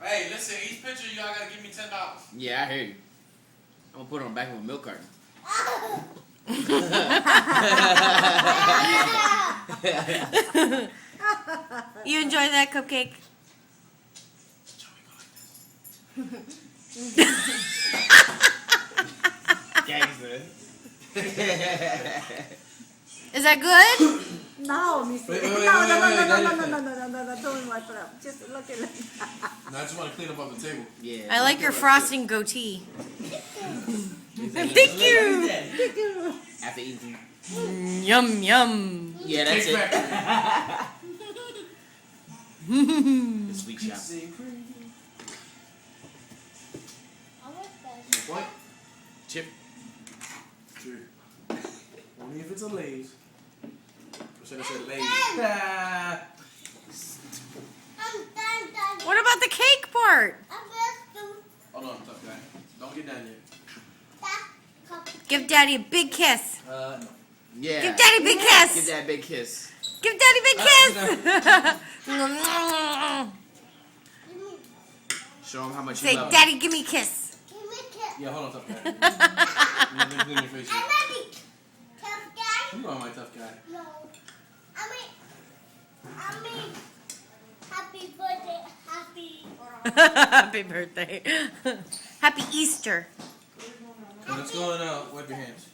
Hey, listen, each picture y'all gotta give me $10. Yeah, I hear you. I'm gonna put it on the back of a milk carton. You enjoy that cupcake? Gangster. Is that good? No, Missy. Wait, No, wait, no, wait, no, wait, no, no, wait, no, wait. no, no, no, no, no, don't wipe it up. Just look at it. No, I just want to clean up off the table. Yeah. I like your frosting goatee. Thank Thank you. After eating. Yum yum. Yeah, that's Cake it. factory. The sweet shop. What? Chip. True. Only if it's a Lay's. I should have said Lay's. What about the cake part? Hold on, tough guy. Don't get down yet. Give Daddy a big kiss. No. Yeah. Give Daddy a big kiss. Give that big kiss. Give Daddy a big kiss. Show him how much Say, you love him. Daddy, give me a kiss. Yeah, hold on, tough guy. Let me clean your face. You are my tough guy. Happy birthday. Happy Easter. So let's go and wipe your hands.